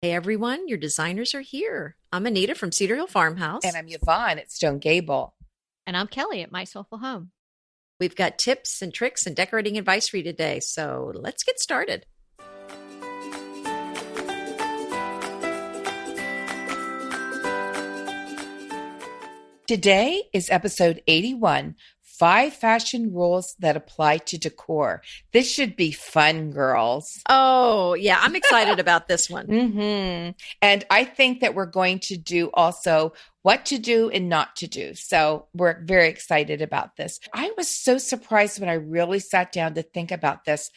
Hey everyone, your designers are here. I'm Anita from Cedar Hill Farmhouse. And I'm Yvonne at Stone Gable. And I'm Kelly at My Soulful Home. We've got tips and tricks and decorating advice for you today, so let's get started. Today is episode 81, 5 fashion rules that apply to decor. This should be fun, girls. Oh, yeah, I'm excited about this one. And I think that we're going to do also what to do and not to do. So we're very excited about this. I was so surprised when I really sat down to think about this.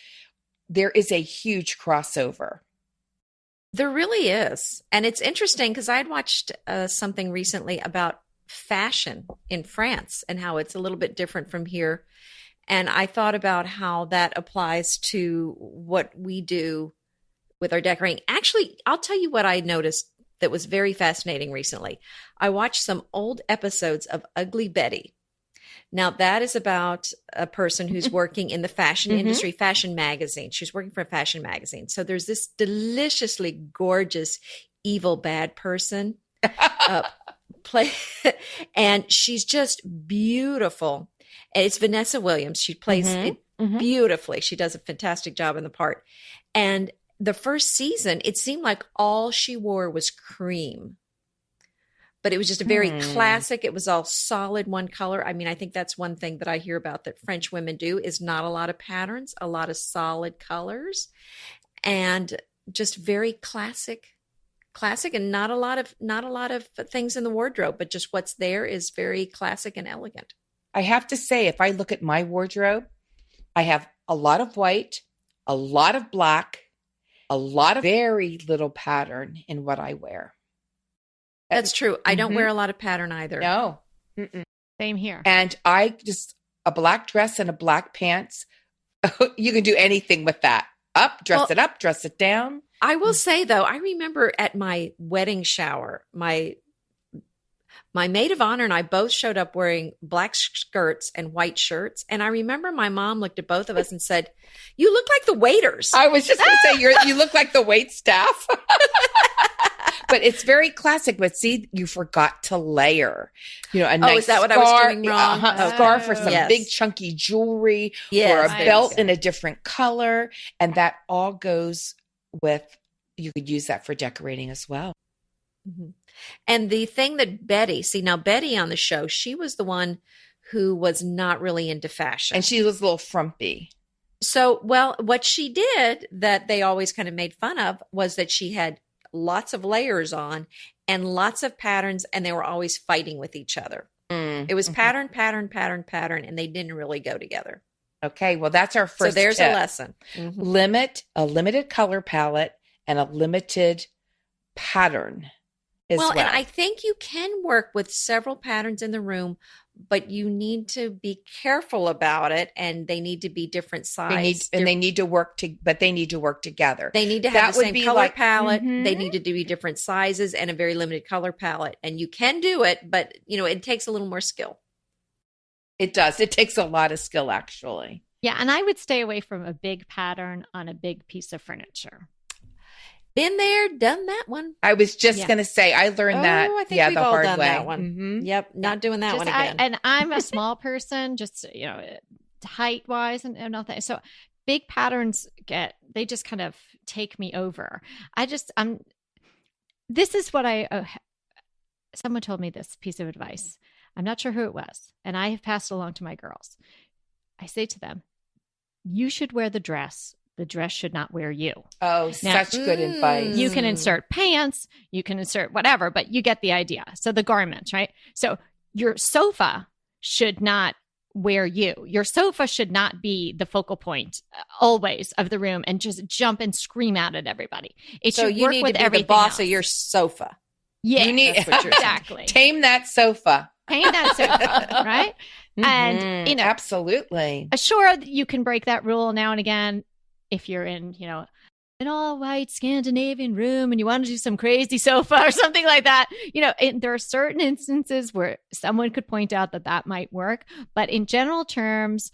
There is a huge crossover. There really is. And it's interesting because I had watched something recently about fashion in France and how it's a little bit different from here. And I thought about how that applies to what we do with our decorating. Actually, I'll tell you what I noticed that was very fascinating recently. I watched some old episodes of Ugly Betty. Now, that is about a person who's working in the fashion industry, fashion magazine. She's working for a fashion magazine. So there's this deliciously gorgeous, evil, bad person and she's just beautiful. And it's Vanessa Williams. She plays it beautifully. She does a fantastic job in the part. And the first season, it seemed like all she wore was cream. But it was just a very classic. It was all solid one color. I mean, I think that's one thing that I hear about that French women do is not a lot of patterns, a lot of solid colors, and just very classic and not a lot of things in the wardrobe, but just what's there is very classic and elegant. I have to say, if I look at my wardrobe, I have a lot of white, a lot of black, a lot of very little pattern in what I wear. That's true. I don't wear a lot of pattern either. No. Same here. And I just, a black dress and a black pants, you can do anything with that. Dress it up, dress it down. I will say, though, I remember at my wedding shower, my maid of honor and I both showed up wearing black skirts and white shirts. And I remember my mom looked at both of us and said, "You look like the waiters." I was just going to say, you look like the wait staff. But it's very classic. But see, you forgot to layer. You know, a nice is that what scarf, I was doing wrong? A scarf or some big chunky jewelry or a belt in a different color. And that all goes with, you could use that for decorating as well. And the thing that Betty on the show, she was the one who was not really into fashion. And she was a little frumpy. So, what she did that they always kind of made fun of was that she had lots of layers on and lots of patterns, and they were always fighting with each other. It was pattern, and they didn't really go together. Okay, well, that's our first So there's tip. a lesson. Limit a limited color palette and a limited pattern as well. And I think you can work with several patterns in the room, but you need to be careful about it, and they need to be different sizes. They need to work together. They need to have the same color palette. They need to be different sizes and a very limited color palette. And you can do it, but it takes a little more skill. It does. It takes a lot of skill, actually. Yeah, and I would stay away from a big pattern on a big piece of furniture. Been there, done that one. I was just going to say, I learned that. I think we've the all hard done way. that one. Yep, not doing that one again. And I'm a small person, just height wise and nothing. So big patterns they just kind of take me over. This is what someone told me this piece of advice. I'm not sure who it was, and I have passed it along to my girls. I say to them, you should wear the dress. The dress should not wear you. Oh, now, such good advice. You can insert pants, you can insert whatever, but you get the idea. So the garment, right? So your sofa should not wear you. Your sofa should not be the focal point always of the room and just jump and scream out at everybody. It so should you work need with to be everything the boss else. of your sofa. Yeah, you need exactly. Tame that sofa. Tame that sofa, right? And absolutely. Sure, you can break that rule now and again if you're in, an all white Scandinavian room and you want to do some crazy sofa or something like that. There are certain instances where someone could point out that might work, but in general terms,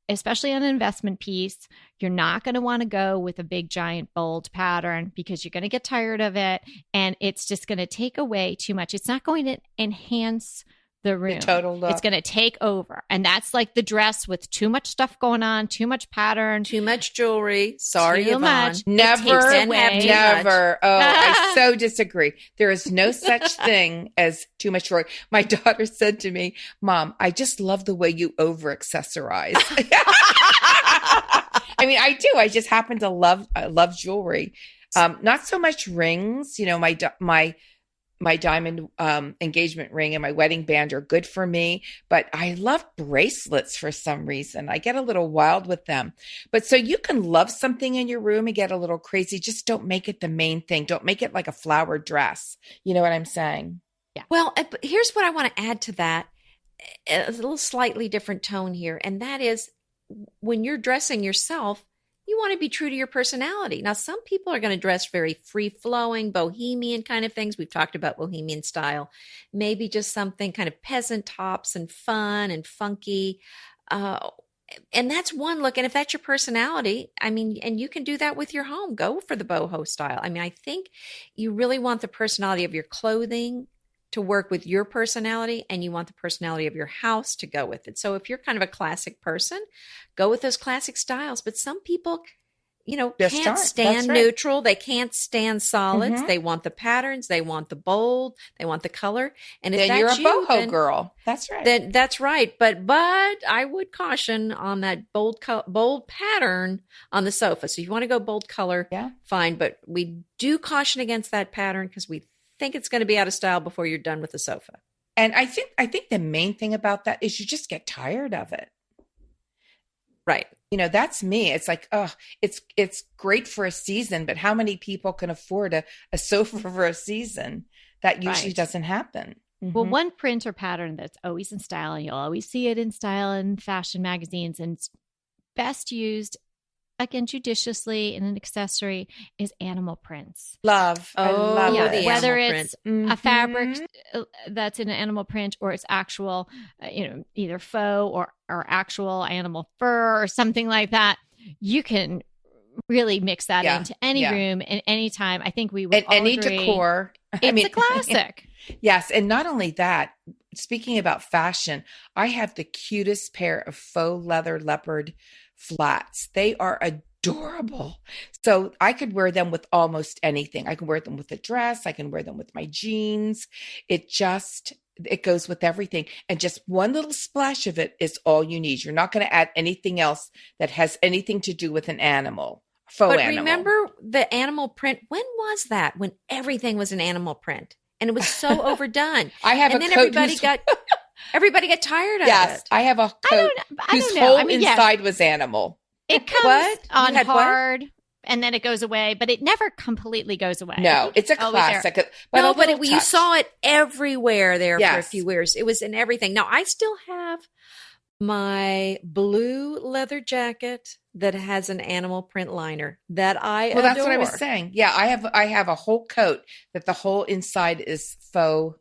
especially on an investment piece, you're not going to want to go with a big, giant, bold pattern because you're going to get tired of it. And it's just going to take away too much. It's not going to enhance the room. The total look. It's going to take over. And that's like the dress with too much stuff going on, too much pattern, too much jewelry. Sorry, too Yvonne. much. Never, never. Oh, I so disagree. There is no such thing as too much jewelry. My daughter said to me, Mom, I just love the way you over accessorize. I mean, I do. I just happen to love jewelry. Not so much rings. You know, my diamond engagement ring and my wedding band are good for me, but I love bracelets for some reason. I get a little wild with them. But so you can love something in your room and get a little crazy. Just don't make it the main thing. Don't make it like a flower dress. You know what I'm saying? Yeah. Well, here's what I want to add to that. A little slightly different tone here. And that is when you're dressing yourself, you want to be true to your personality. Now, some people are going to dress very free-flowing, bohemian kind of things. We've talked about bohemian style. Maybe just something kind of peasant tops and fun and funky. And that's one look. And if that's your personality, I mean, and you can do that with your home, go for the boho style. I mean, I think you really want the personality of your clothing to work with your personality, and you want the personality of your house to go with it. So if you're kind of a classic person, go with those classic styles. But some people, you know, can't stand neutral. They can't stand solids. Mm-hmm. They want the patterns. They want the bold. They want the color. And if then that's you're a boho then, girl. That's right. Then that's right. But I would caution on that bold pattern on the sofa. So if you want to go bold color, fine. But we do caution against that pattern because we think it's going to be out of style before you're done with the sofa. And I think the main thing about that is you just get tired of it. Right. You know, that's me. It's like, oh, it's great for a season, but how many people can afford a sofa for a season? That usually doesn't happen. Mm-hmm. Well, one print or pattern that's always in style, and you'll always see it in style and fashion magazines, and it's best used, again, judiciously in an accessory, is animal prints. I love it. Whether it's a fabric that's in an animal print or it's actual, either faux or actual animal fur or something like that, you can really mix that into any room and any time. I think we would all any agree. Decor. It's a classic. Yes. And not only that, speaking about fashion, I have the cutest pair of faux leather leopard flats. They are adorable. So I could wear them with almost anything. I can wear them with a dress. I can wear them with my jeans. It goes with everything. And just one little splash of it is all you need. You're not going to add anything else that has anything to do with an animal. Faux animal. Remember the animal print? When was that? When everything was an animal print and it was so overdone. I have and a then coat everybody got tired of it. Yes, I have a coat whose whole inside was animal. It comes on hard and then it goes away, but it never completely goes away. No, it's a classic. But you saw it everywhere there for a few years. It was in everything. Now, I still have my blue leather jacket that has an animal print liner that I adore. That's what I was saying. Yeah, I have a whole coat that the whole inside is faux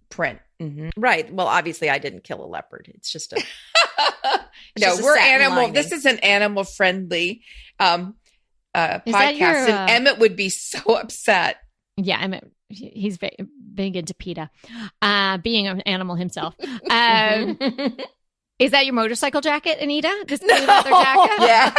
print. Mm-hmm. Right. Well, obviously I didn't kill a leopard. It's just a we're animal. Lining. This is an animal friendly podcast, and Emmett would be so upset. Yeah, Emmett. He's very big into PETA, being an animal himself. Is that your motorcycle jacket, Anita? This blue leather jacket? Yeah.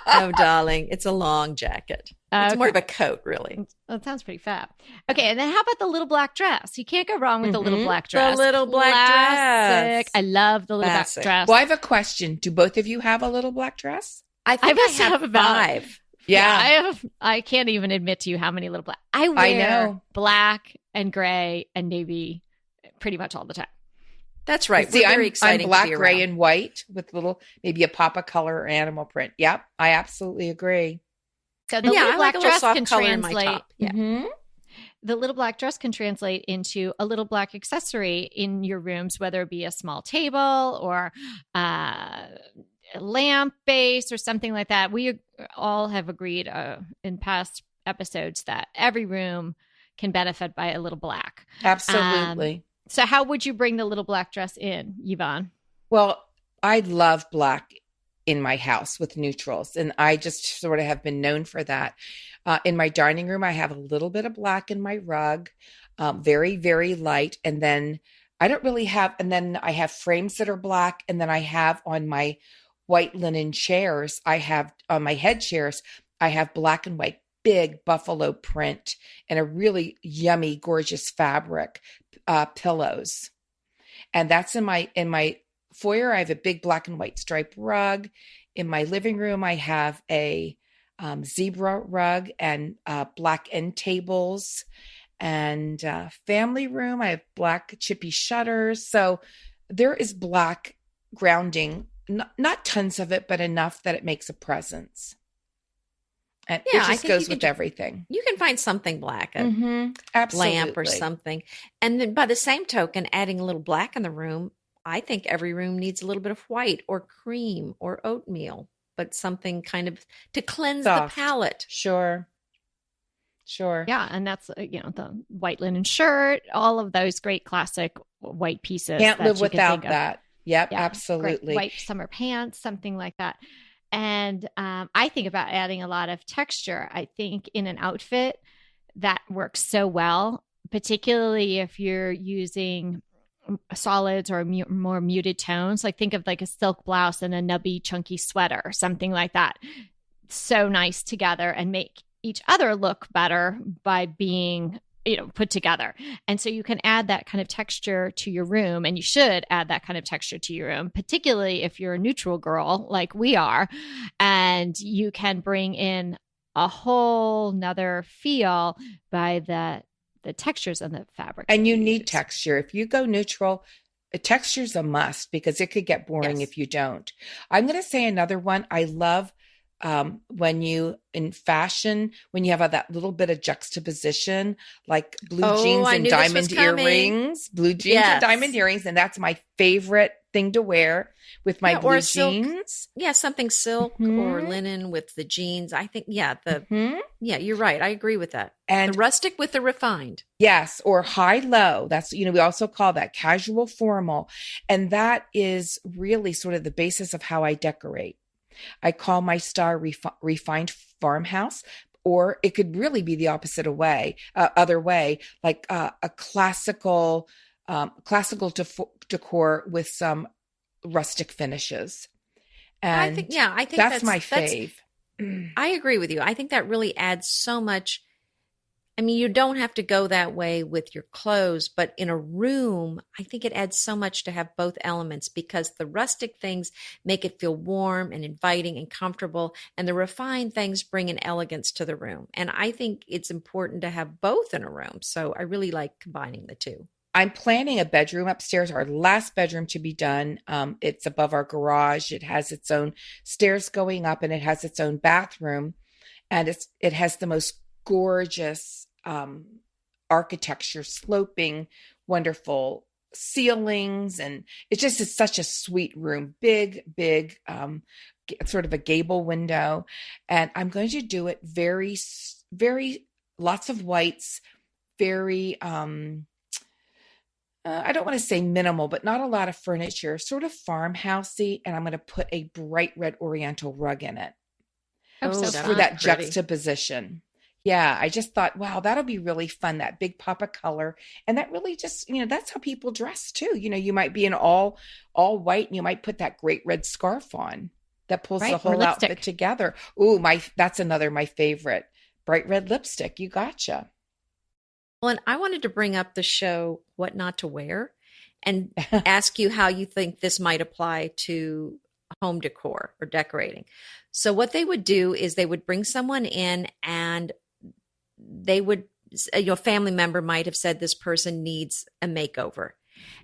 No, darling. It's a long jacket. It's more of a coat, really. Well, it sounds pretty fat. Okay, and then how about the little black dress? You can't go wrong with the little black dress. The little black dress. I love the little black dress. Well, I have a question. Do both of you have a little black dress? I think I have about 5. Yeah. I can't even admit to you how many little black. I wear black and gray and navy pretty much all the time. That's right. See, I'm black, gray, and white with maybe a pop of color or animal print. Yep, I absolutely agree. So the little black dress can translate. Yeah. Mm-hmm. The little black dress can translate into a little black accessory in your rooms, whether it be a small table or a lamp base or something like that. We all have agreed in past episodes that every room can benefit by a little black. Absolutely. So how would you bring the little black dress in, Yvonne? Well, I love black in my house with neutrals. And I just sort of have been known for that. In my dining room, I have a little bit of black in my rug, very, very light. And then I don't really have, and then I have frames that are black. And then I have on my white linen chairs, I have on my head chairs, I have black and white, big buffalo print and a really yummy, gorgeous fabric pillows. And that's in my foyer. I have a big black and white striped rug. In my living room, I have a zebra rug and black end tables. And family room, I have black chippy shutters. So there is black grounding, not tons of it, but enough that it makes a presence. And it just goes with everything. You can find something black, a lamp or something. And then by the same token, adding a little black in the room, I think every room needs a little bit of white or cream or oatmeal, but something kind of to cleanse the palate. Sure. Yeah. And that's, the white linen shirt, all of those great classic white pieces. Can't live without that. Yep, yeah, absolutely. White summer pants, something like that. And I think about adding a lot of texture. I think in an outfit that works so well, particularly if you're using solids or more muted tones. Like think of like a silk blouse and a nubby, chunky sweater or something like that. So nice together and make each other look better by being put together. And so you can add that kind of texture to your room, and you should add that kind of texture to your room, particularly if you're a neutral girl like we are, and you can bring in a whole nother feel by the textures and the fabric. And you need texture. If you go neutral, texture's a must because it could get boring if you don't. I'm going to say another one. I love when you in fashion, when you have that little bit of juxtaposition, like blue jeans and diamond earrings, and diamond earrings. And that's my favorite thing to wear with my blue jeans. Yeah. Something silk or linen with the jeans. I think, you're right. I agree with that. And the rustic with the refined. Yes. Or high low. That's, we also call that casual formal. And that is really sort of the basis of how I decorate. I call my style refined farmhouse, or it could really be the opposite other way, like a classical decor with some rustic finishes. And I think that's my fave. I agree with you. I think that really adds so much. I mean, you don't have to go that way with your clothes, but in a room, I think it adds so much to have both elements because the rustic things make it feel warm and inviting and comfortable, and the refined things bring an elegance to the room. And I think it's important to have both in a room. So I really like combining the two. I'm planning a bedroom upstairs, our last bedroom to be done. It's above our garage. It has its own stairs going up, and it has its own bathroom, and it has the most gorgeous architecture, sloping, wonderful ceilings. And it just is such a sweet room, big, sort of a gable window. And I'm going to do it very, very lots of whites, very, I don't want to say minimal, but not a lot of furniture, sort of farmhousey. And I'm going to put a bright red oriental rug in it for that juxtaposition. Yeah, I just thought, wow, that'll be really fun, that big pop of color. And that really just, that's how people dress too. You might be in all white and you might put that great red scarf on that pulls the whole outfit together. Ooh, that's my favorite. Bright red lipstick. You gotcha. Well, and I wanted to bring up the show, What Not to Wear, and ask you how you think this might apply to home decor or decorating. So what they would do is they would bring someone in, and they would, a family member might have said this person needs a makeover,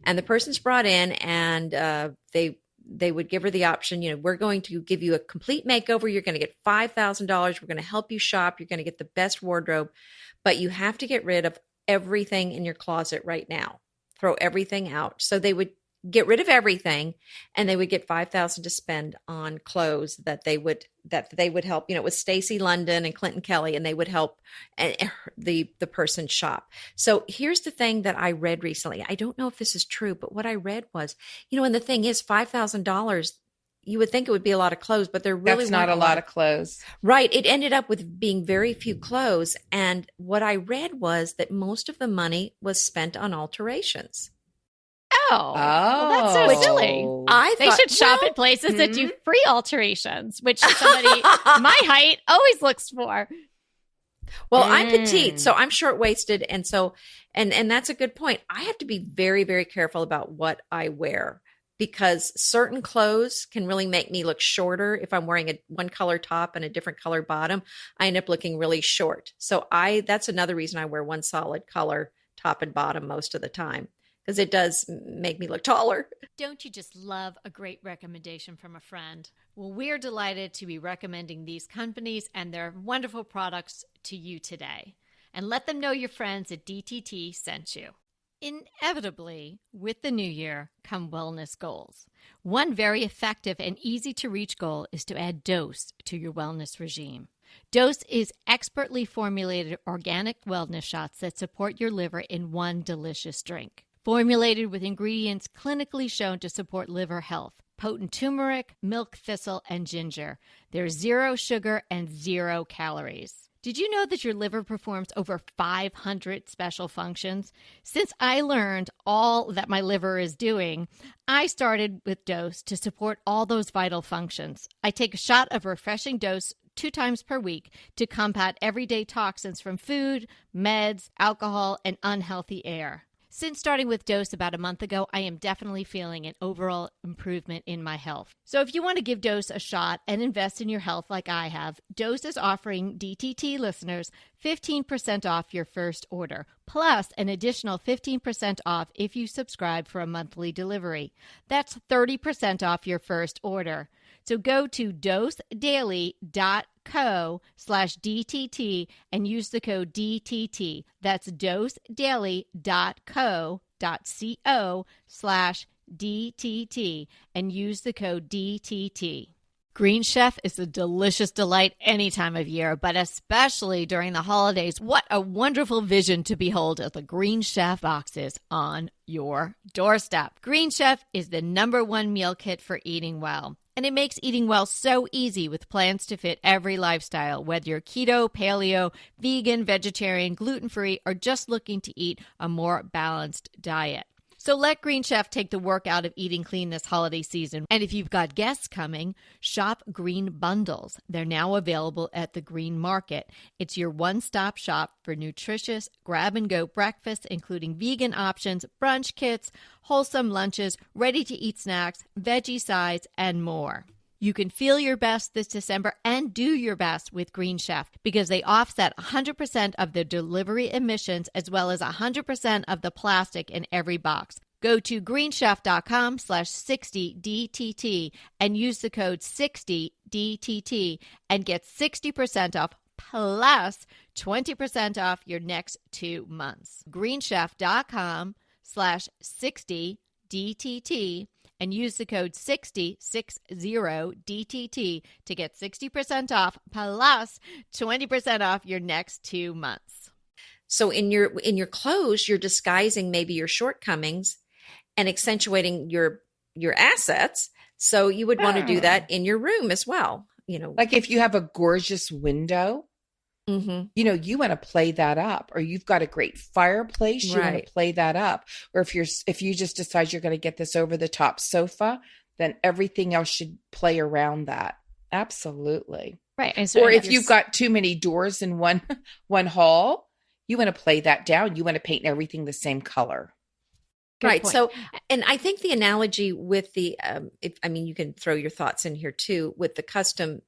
and the person's brought in, and they would give her the option, we're going to give you a complete makeover. You're going to get $5,000. We're going to help you shop. You're going to get the best wardrobe, but you have to get rid of everything in your closet right now. Throw everything out. So they would get rid of everything, and they would get $5,000 to spend on clothes that they would help. It was Stacey London and Clinton Kelly, and they would help the person shop. So here's the thing that I read recently. I don't know if this is true, but what I read was, and the thing is, $5,000, you would think it would be a lot of clothes, but there really That's not weren't a lot of clothes. Right. It ended up with being very few clothes. And what I read was that most of the money was spent on alterations. Oh, well, that's so silly. They should shop at places that do free alterations, which somebody my height always looks for. Well, I'm petite, so I'm short-waisted. And so, and that's a good point. I have to be very, very careful about what I wear because certain clothes can really make me look shorter. If I'm wearing one color top and a different color bottom, I end up looking really short. So that's another reason I wear one solid color top and bottom most of the time, because it does make me look taller. Don't you just love a great recommendation from a friend? Well, we're delighted to be recommending these companies and their wonderful products to you today. And let them know your friends at DTT sent you. Inevitably, with the new year come wellness goals. One very effective and easy to reach goal is to add dose to your wellness regime. Dose is expertly formulated organic wellness shots that support your liver in one delicious drink. Formulated with ingredients clinically shown to support liver health. Potent turmeric, milk thistle, and ginger. There's 0 sugar and 0 calories. Did you know that your liver performs over 500 special functions? Since I learned all that my liver is doing, I started with Dose to support all those vital functions. I take a shot of refreshing Dose 2 times per week to combat everyday toxins from food, meds, alcohol, and unhealthy air. Since starting with Dose about a month ago, I am definitely feeling an overall improvement in my health. So if you want to give Dose a shot and invest in your health like I have, Dose is offering DTT listeners 15% off your first order, plus an additional 15% off if you subscribe for a monthly delivery. That's 30% off your first order. So go to dosedaily.co/DTT and use the code DTT. That's dosedaily.co.co/DTT and use the code DTT. Green Chef is a delicious delight any time of year, but especially during the holidays. What a wonderful vision to behold as the Green Chef boxes on your doorstep. Green Chef is the #1 meal kit for eating well. And it makes eating well so easy with plans to fit every lifestyle, whether you're keto, paleo, vegan, vegetarian, gluten-free, or just looking to eat a more balanced diet. So let Green Chef take the work out of eating clean this holiday season. And if you've got guests coming, shop Green Bundles. They're now available at the Green Market. It's your one-stop shop for nutritious grab-and-go breakfasts, including vegan options, brunch kits, wholesome lunches, ready-to-eat snacks, veggie sides, and more. You can feel your best this December and do your best with Green Chef because they offset 100% of the delivery emissions as well as 100% of the plastic in every box. Go to greenchef.com/60DTT and use the code 60DTT and get 60% off plus 20% off your next 2 months. greenchef.com/60DTT and use the code 60DTT to get 60% off plus 20% off your next 2 months. So in your clothes, you're disguising maybe your shortcomings and accentuating your assets. So you would want to do that in your room as well. Like if you have a gorgeous window, you want to play that up, or you've got a great fireplace, you want to play that up. Or if you just decide you're going to get this over the top sofa, then everything else should play around that. Absolutely. Right. And so or if you've got too many doors in one hall, you want to play that down. You want to paint everything the same color. Good right. Point. So, and I think the analogy with the, you can throw your thoughts in here too, with the custom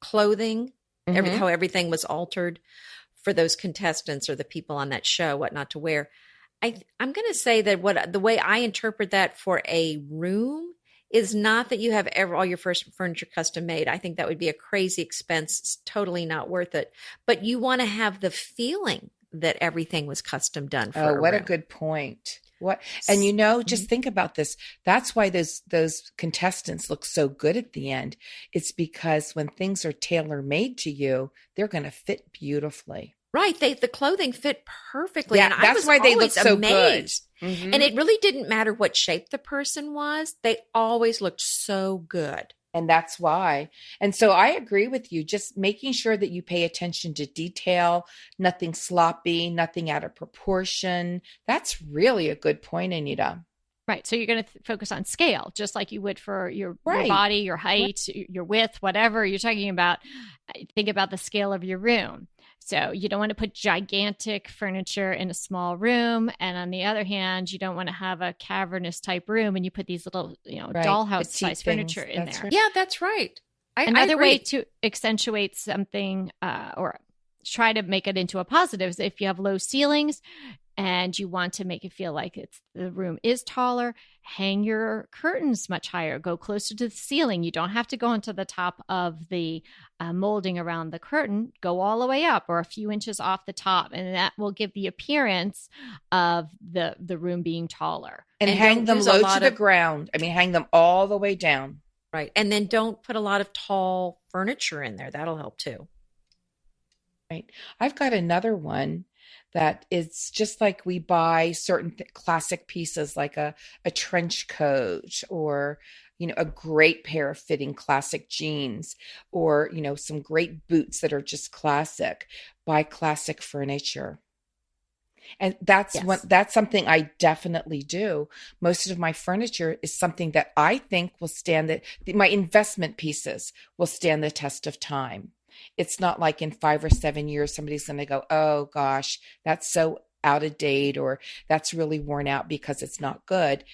clothing, how everything was altered for those contestants or the people on that show, what not to wear. I'm going to say that the way I interpret that for a room is not that you have all your first furniture custom made. I think that would be a crazy expense. It's totally not worth it. But you want to have the feeling that everything was custom done for what a good point. What and just think about this. That's why those contestants look so good at the end. It's because when things are tailor made to you, they're going to fit beautifully. Right. The clothing fit perfectly. Yeah, And I that's was why they look always so amazed. good. Mhm. And it really didn't matter what shape the person was. They always looked so good. And that's why. And so I agree with you, just making sure that you pay attention to detail, nothing sloppy, nothing out of proportion. That's really a good point, Anita. Right. So you're going to focus on scale, just like you would for your Right. body, your height, your width, whatever you're talking about. Think about the scale of your room. So you don't want to put gigantic furniture in a small room. And on the other hand, you don't want to have a cavernous type room and you put these little, Right. dollhouse Petite size furniture things. in That's there. right. Yeah, that's right. I Another agree. way to accentuate something or try to make it into a positive is if you have low ceilings and you want to make it feel like the room is taller, hang your curtains much higher, go closer to the ceiling. You don't have to go into the top of the molding around the curtain, go all the way up or a few inches off the top. And that will give the appearance of the room being taller. And And hang don't them use a low lot to the of- ground. I mean, hang them all the way down. Right. And then don't put a lot of tall furniture in there. That'll help too. Right. I've got another one that is just like we buy certain classic pieces like a trench coat or, a great pair of fitting classic jeans or, some great boots that are just classic. Buy classic furniture. And that's Yes. that's something I definitely do. Most of my furniture is something that I think will stand my investment pieces will stand the test of time. It's not like in 5 or 7 years, somebody's going to go, oh gosh, that's so out of date or that's really worn out because it's not good.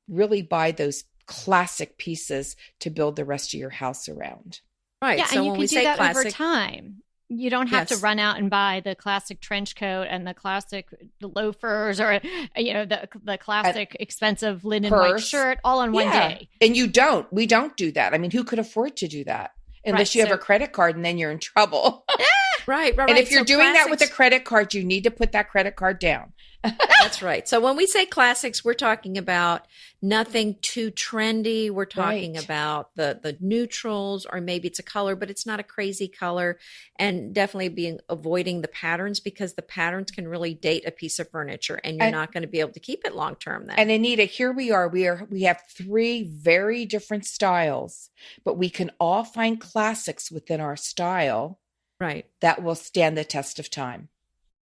Really buy those classic pieces to build the rest of your house around. Right. Yeah, So and you when can we do say that over classic, time. You don't have to Yes. run out and buy the classic trench coat and the classic loafers or the classic expensive linen white Purse. shirt all in one Yeah. day. And we don't do that. I mean, who could afford to do that? Unless Right, you have so- a credit card and then you're in trouble. right. And if you're So doing that with a classics- credit card, you need to put that credit card down. That's right. So when we say classics, we're talking about nothing too trendy. We're talking Right. about the neutrals, or maybe it's a color, but it's not a crazy color. And definitely avoiding the patterns, because the patterns can really date a piece of furniture and you're And- not going to be able to keep it long term then. And Anita, here we are. We have 3 very different styles, but we can all find classics within our style right. that will stand the test of time.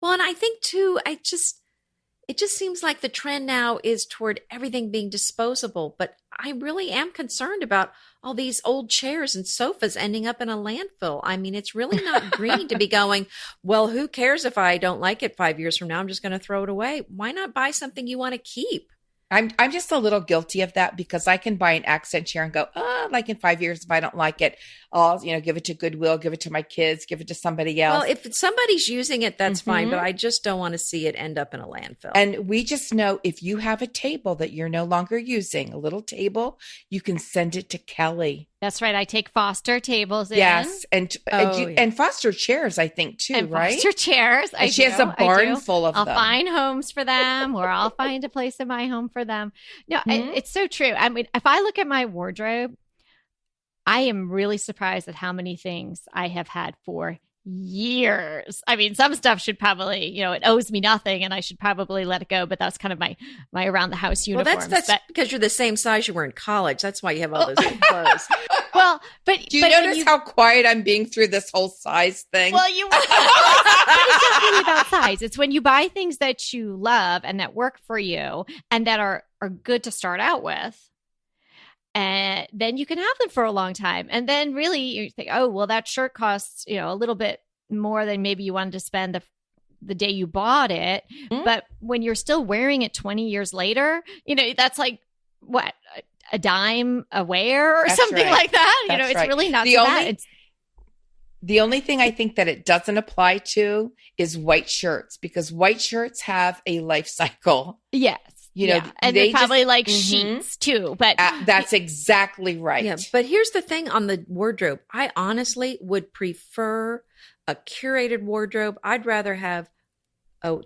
Well, and I think too, it just seems like the trend now is toward everything being disposable, but I really am concerned about all these old chairs and sofas ending up in a landfill. I mean, it's really not green to be going, well, who cares if I don't like it 5 years from now? I'm just going to throw it away. Why not buy something you want to keep? I'm just a little guilty of that because I can buy an accent chair and go, like in 5 years, if I don't like it, I'll, give it to Goodwill, give it to my kids, give it to somebody else. Well, if somebody's using it, that's fine, Mhm. but I just don't want to see it end up in a landfill. And we just know if you have a table that you're no longer using, a little table, you can send it to Kelly. That's right. I take Foster tables in. Yes. And Oh, yeah. and Foster chairs, I think, too, And right? Foster chairs. And she has a barn full of I'll them. find homes for them, or I'll find a place in my home for them. No, Mhm. it's so true. I mean, if I look at my wardrobe, I am really surprised at how many things I have had for years. I mean, some stuff should probably, it owes me nothing and I should probably let it go, but that's kind of my around the house Well, uniforms. that's But- because you're the same size you were in college. That's why you have all those old clothes. well, but Do you but when notice how quiet I'm being through this whole size thing? Well, but it's not really about size. It's when you buy things that you love and that work for you and that are good to start out with. And then you can have them for a long time. And then really you think, oh, well, that shirt costs, a little bit more than maybe you wanted to spend the day you bought it. Mhm. But when you're still wearing it 20 years later, that's like what, a dime a wear or That's something right. like that. That's It's right. really not The so only- bad. It's The only thing I think that it doesn't apply to is white shirts because white shirts have a life cycle. yes. And and they they're probably just- like Mhm. sheets too. But That's exactly right. Yeah, but here's the thing on the wardrobe. I honestly would prefer a curated wardrobe. I'd rather have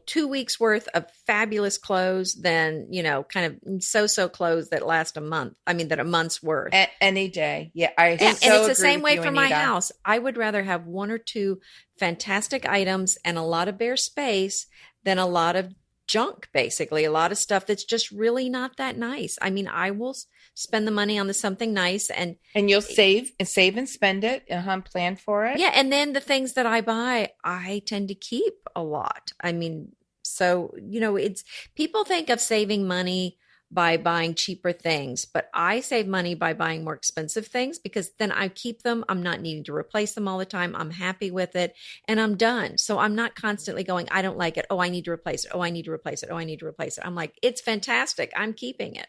2 weeks worth of fabulous clothes than, kind of so clothes that last a month. I mean, that a month's worth. Any day. Yeah. And it's the same way for my house. I would rather have one or two fantastic items and a lot of bare space than a lot of junk, basically. A lot of stuff that's just really not that nice. I mean, I will spend the money on something nice and you'll save and spend it, plan for it. Yeah. And then the things that I buy, I tend to keep a lot. I mean, so, it's people think of saving money by buying cheaper things, but I save money by buying more expensive things because then I keep them. I'm not needing to replace them all the time. I'm happy with it and I'm done. So I'm not constantly going, I don't like it. Oh, I need to replace it. Oh, I need to replace it. Oh, I need to replace it. I'm like, it's fantastic. I'm keeping it.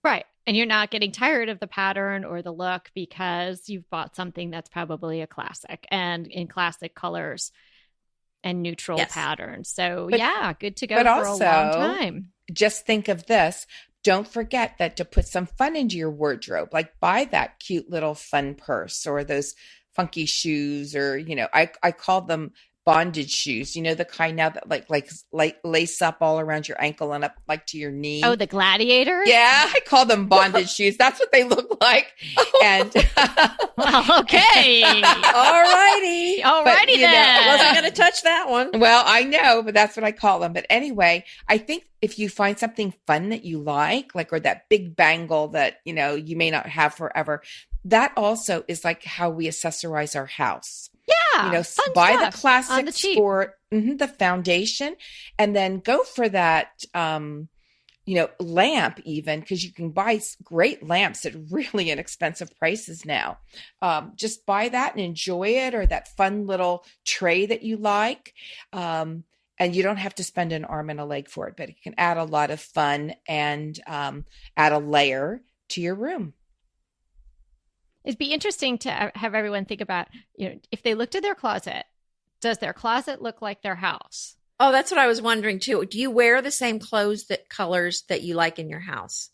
Right. And you're not getting tired of the pattern or the look because you've bought something that's probably a classic and in classic colors and neutral patterns. So good to go for a long time. Just think of this. Don't forget that to put some fun into your wardrobe, like buy that cute little fun purse or those funky shoes, or, I call them bondage shoes, the kind now that like lace up all around your ankle and up like to your knee. Oh, the gladiators? Yeah, I call them bondage shoes. That's what they look like. And well, okay. All righty then. Wasn't going to touch that one. Well, I know, but that's what I call them. But anyway, I think if you find something fun that you like, or that big bangle that, you may not have forever, that also is like how we accessorize our house. Yeah. Buy the classics for the foundation and then go for that, lamp even, because you can buy great lamps at really inexpensive prices now. Just buy that and enjoy it, or that fun little tray that you like. And you don't have to spend an arm and a leg for it, but it can add a lot of fun and add a layer to your room. It'd be interesting to have everyone think about, if they looked at their closet, does their closet look like their house? Oh, that's what I was wondering too. Do you wear the same colors that you like in your house?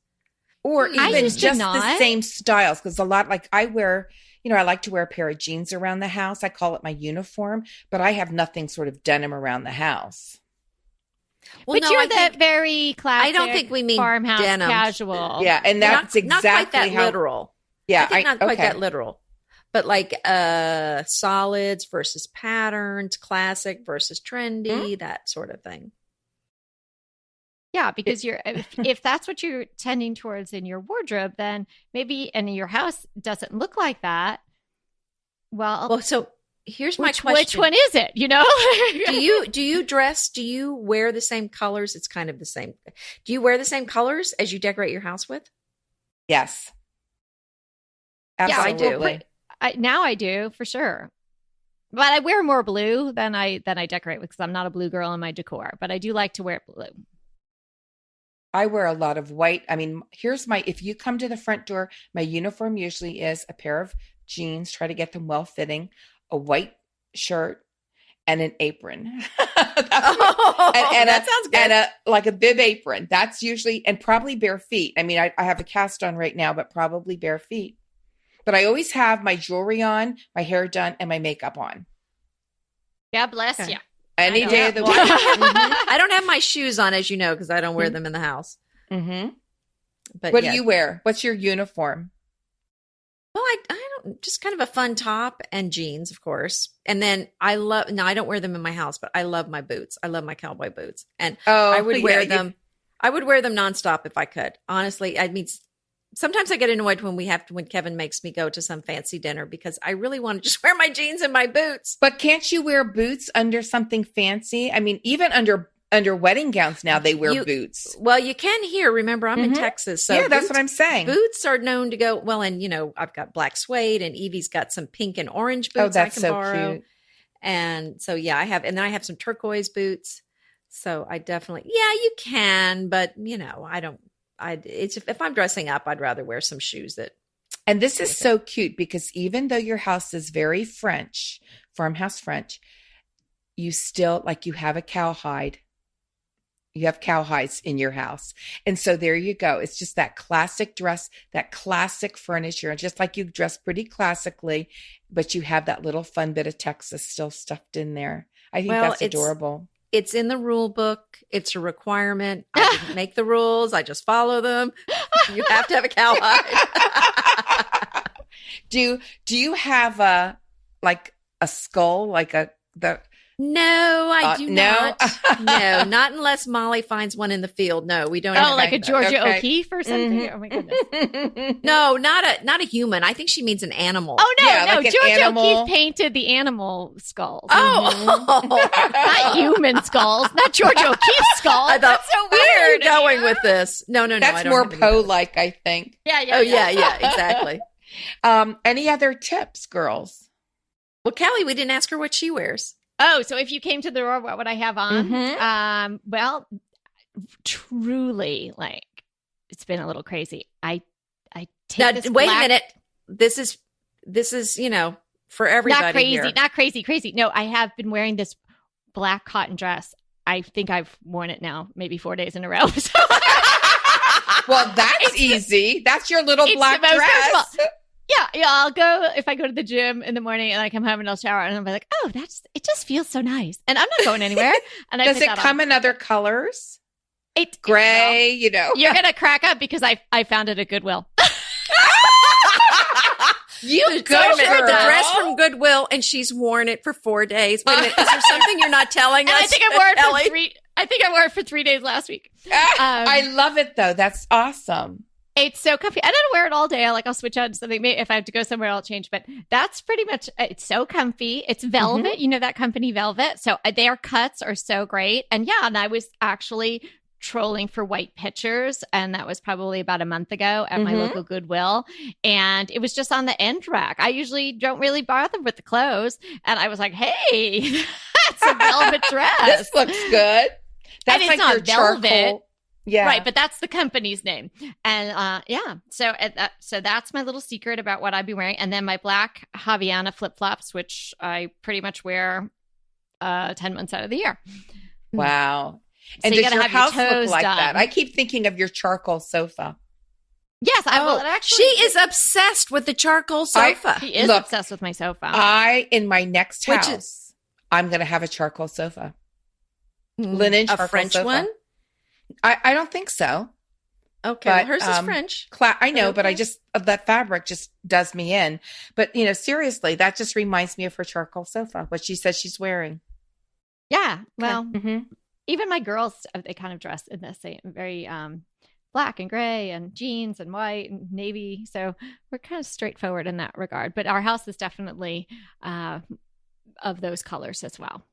Or even just the same styles? Because a lot, like I wear, I like to wear a pair of jeans around the house. I call it my uniform, but I have nothing sort of denim around the house. Well, but you're that very classic. I don't think we mean farmhouse denim. Casual. Yeah, and that's not quite that how, literal. Yeah, I think not quite that literal, but like solids versus patterns, classic versus trendy, that sort of thing. Yeah, because if that's what you're tending towards in your wardrobe, then maybe and your house doesn't look like that. Well, so here's my question: which one is it? Do you dress? Do you wear the same colors? It's kind of the same. Do you wear the same colors as you decorate your house with? Yes. Absolutely. Yeah, now I do for sure. But I wear more blue than I decorate with because I'm not a blue girl in my decor. But I do like to wear blue. I wear a lot of white. I mean, if you come to the front door, my uniform usually is a pair of jeans, try to get them well fitting, a white shirt, and an apron. That sounds good. And a bib apron. That's usually, and probably bare feet. I mean, I have a cast on right now, but probably bare feet. But I always have my jewelry on, my hair done, and my makeup on. God bless you. Any day of the week. I don't have my shoes on, as you know, because I don't wear them in the house. Mm-hmm. But what do you wear? What's your uniform? Well, I don't, just kind of a fun top and jeans, of course. And then I don't wear them in my house, but I love my boots. I love my cowboy boots. And I would wear them. I would wear them nonstop if I could. Honestly, I mean, sometimes I get annoyed when Kevin makes me go to some fancy dinner because I really want to just wear my jeans and my boots. But can't you wear boots under something fancy? I mean, even under wedding gowns now, they wear boots. Well, you can here. Remember, I'm in Texas. So yeah, that's what I'm saying. Boots are known to go well. And, I've got black suede and Evie's got some pink and orange boots I can borrow. Cute. And so, I have, and then I have some turquoise boots. So I definitely, you can, but I don't. If I'm dressing up, I'd rather wear some shoes that. And this is so cute because even though your house is very French, farmhouse French, you still you have a cowhide. You have cowhides in your house. And so there you go. It's just that classic dress, that classic furniture. And just like you dress pretty classically, but you have that little fun bit of Texas still stuffed in there. I think that's adorable. It's in the rule book. It's a requirement. I didn't make the rules. I just follow them. You have to have a cowhide. Do you have a skull, No, I do no? not. No, not unless Molly finds one in the field. No, we don't. Oh, have like a that. Georgia Okay. O'Keeffe or something? Mhm. Oh my goodness. No, not a human. I think she means an animal. Oh no, Yeah, no. like an Georgia animal. O'Keeffe painted the animal skulls. Oh, Not human skulls. Not Georgia O'Keeffe skulls. I thought, That's so where are you weird. going with this? No, I That's don't more have any of those. Poe-like, I think. Yeah, yeah. Oh, yeah, exactly. Any other tips, girls? Well, Kelly, we didn't ask her what she wears. Oh, so if you came to the door, what would I have on? Mhm. Well, truly, it's been a little crazy. I take Now, this wait black- a minute. This is for everybody Not crazy, here. not crazy. No, I have been wearing this black cotton dress. I think I've worn it now maybe 4 days in a row. So Well, that's easy. That's your little It's black the most dress. comfortable. Yeah, I'll go if I go to the gym in the morning and I come home and I'll shower and I'll be like, oh, it just feels so nice. And I'm not going anywhere. And Does put it that come on. in other colors? It Gray, You're gonna crack up because I found it at Goodwill. You So go, she got the girl. dress from Goodwill, and she's worn it for 4 days. Wait a minute, is there something you're not telling And us? I think I wore it Kelly? for three. I think I wore it for 3 days last week. I love it though. That's awesome. It's so comfy. I don't wear it all day. I'll switch out to something. Maybe if I have to go somewhere, I'll change. But that's pretty much. It's so comfy. It's velvet. You know that company Velvet. So their cuts are so great. And yeah, and I was actually trolling for white pictures, and that was probably about a month ago at my local Goodwill, and it was just on the end rack. I usually don't really bother with the clothes, and I was like, hey, that's a velvet dress. This looks good. That's it's like not your velvet. charcoal. Yeah. Right, but that's the company's name. And so that's my little secret about what I'd be wearing. And then my black Havaiana flip-flops, which I pretty much wear 10 months out of the year. Wow. So And you does gotta your have your house look toes like done. that? I keep thinking of your charcoal sofa. Yes, I will. Oh, Actually, she is obsessed with the charcoal sofa. She is Look, obsessed with my sofa. In my next Which house, I'm going to have a charcoal sofa. Linen a charcoal French sofa. one? I don't think so. Okay, But, well, hers is French. I know, but Okay. that fabric just does me in. But, seriously, that just reminds me of her charcoal sofa, what she says she's wearing. Yeah, well, Mhm. even my girls, they kind of dress in the same, very black and gray and jeans and white and navy. So we're kind of straightforward in that regard. But our house is definitely of those colors as well.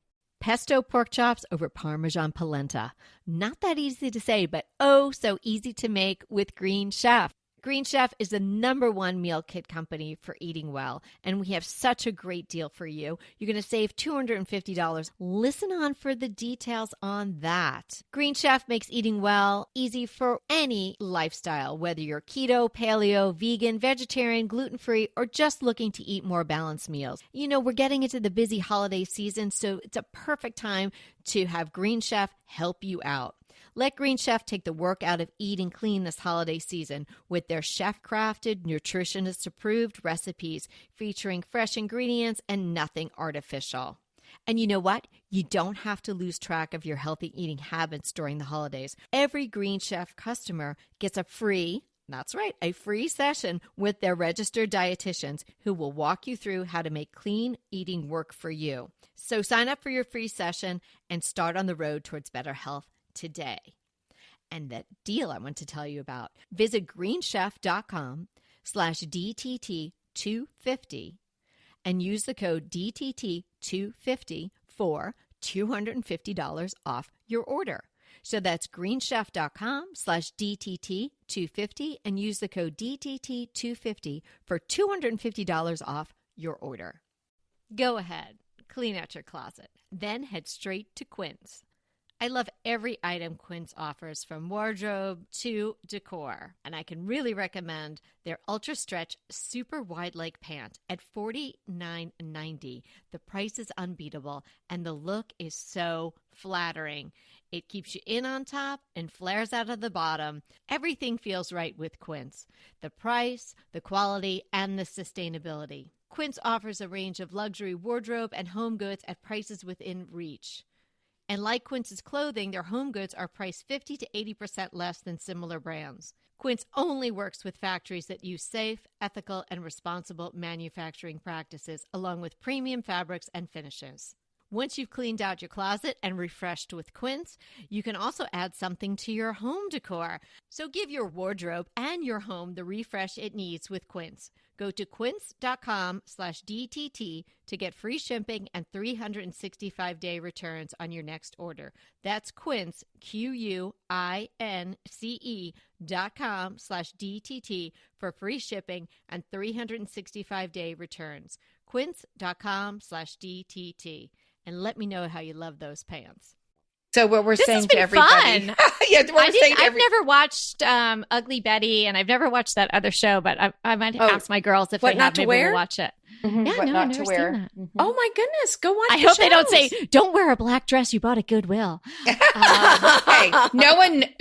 Pesto pork chops over Parmesan polenta. Not that easy to say, but oh, so easy to make with Green Chef. Green Chef is the #1 meal kit company for eating well, and we have such a great deal for you. You're going to save $250. Listen on for the details on that. Green Chef makes eating well easy for any lifestyle, whether you're keto, paleo, vegan, vegetarian, gluten-free, or just looking to eat more balanced meals. We're getting into the busy holiday season, so it's a perfect time to have Green Chef help you out. Let Green Chef take the work out of eating clean this holiday season with their chef-crafted, nutritionist-approved recipes featuring fresh ingredients and nothing artificial. And you know what? You don't have to lose track of your healthy eating habits during the holidays. Every Green Chef customer gets a free session with their registered dietitians who will walk you through how to make clean eating work for you. So sign up for your free session and start on the road towards better health today. And that deal I want to tell you about. Visit greenchef.com/DTT250 and use the code DTT250 for $250 off your order. So that's greenchef.com/DTT250 and use the code DTT250 for $250 off your order. Go ahead, clean out your closet, then head straight to Quinn's. I love every item Quinn's offers, from wardrobe to decor, and I can really recommend their Ultra Stretch Super Wide Leg Pant at $49.90. The price is unbeatable, and the look is so flattering. It keeps you in on top and flares out of the bottom. Everything feels right with Quinn's. The price, the quality, and the sustainability. Quinn's offers a range of luxury wardrobe and home goods at prices within reach. And like Quince's clothing, their home goods are priced 50 to 80% less than similar brands. Quince only works with factories that use safe, ethical, and responsible manufacturing practices, along with premium fabrics and finishes. Once you've cleaned out your closet and refreshed with Quince, you can also add something to your home decor. So give your wardrobe and your home the refresh it needs with Quince. Go to quince.com/DTT to get free shipping and 365-day returns on your next order. That's Quince, QUINCE.com/DTT for free shipping and 365-day returns. Quince.com/DTT. And let me know how you love those pants. So what we're This saying has to been everybody. fun. Yeah, we're saying I've never watched Ugly Betty, and I've never watched that other show, but I might ask my girls if What they Not have. to Maybe Wear? we'll watch it. Mm-hmm. Yeah, What no, not I've to never wear. seen that. Mm-hmm. Oh my goodness, go watch I the hope they don't shows. say, "Don't wear a black dress you bought at Goodwill." Hey,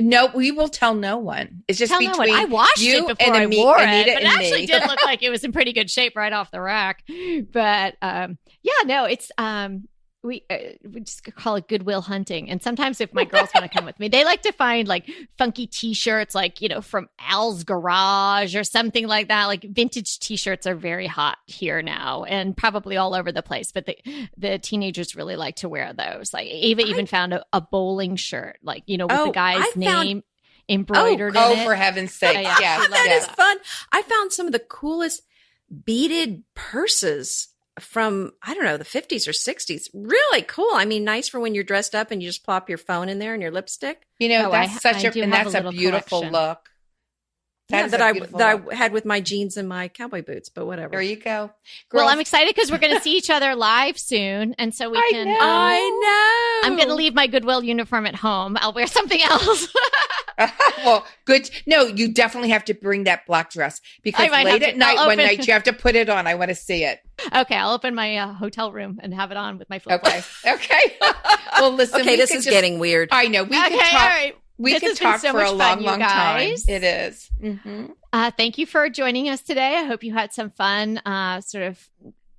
no, we will tell no one. It's just Tell no between one. I washed you it before and I me, wore Anita it, but it and actually me. did look like it was in pretty good shape right off the rack. But it's we just call it Goodwill hunting. And sometimes if my girls want to come with me, they like to find like funky T-shirts, like, from Al's Garage or something like that. Like vintage T-shirts are very hot here now and probably all over the place. But the teenagers really like to wear those. Like Ava even found a bowling shirt, like, with the guy's name embroidered in it. For heaven's sake. Yeah. That is fun. I found some of the coolest beaded purses from, I don't know, the 50s or 60s. Really cool. I mean, nice for when you're dressed up and you just plop your phone in there and your lipstick. That's a beautiful collection. look. That I had with my jeans and my cowboy boots, but whatever. There you go. Well, I'm excited because we're going to see each other live soon. And so we can. I know. I'm going to leave my Goodwill uniform at home. I'll wear something else. Well, good. No, you definitely have to bring that black dress because late at night, one night, you have to put it on. I want to see it. Okay, I'll open my hotel room and have it on with my flip-flops. Okay. Well, listen. Okay, this is getting weird. I know. We can talk. All right. We can talk for a long, long time. It is. Mm-hmm. Thank you for joining us today. I hope you had some fun sort of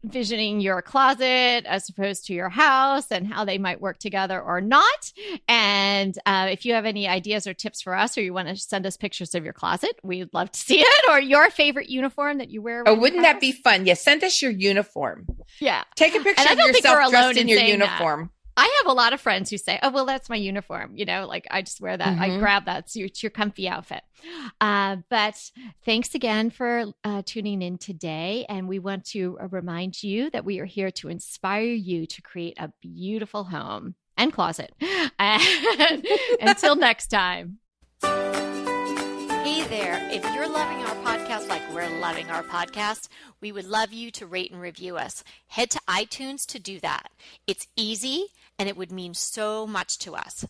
visioning your closet as opposed to your house and how they might work together or not. And if you have any ideas or tips for us, or you want to send us pictures of your closet, we'd love to see it, or your favorite uniform that you wear. Oh, wouldn't that be fun? Yes. Send us your uniform. Yeah. Take a picture of yourself dressed in your uniform. I have a lot of friends who say, "Oh, well, that's my uniform." Like I just wear that. Mm-hmm. I grab that. So it's your comfy outfit. But thanks again for tuning in today. And we want to remind you that we are here to inspire you to create a beautiful home and closet. And until next time. Hey there, if you're loving our podcast like we're loving our podcast, we would love you to rate and review us. Head to iTunes to do that. It's easy and it would mean so much to us.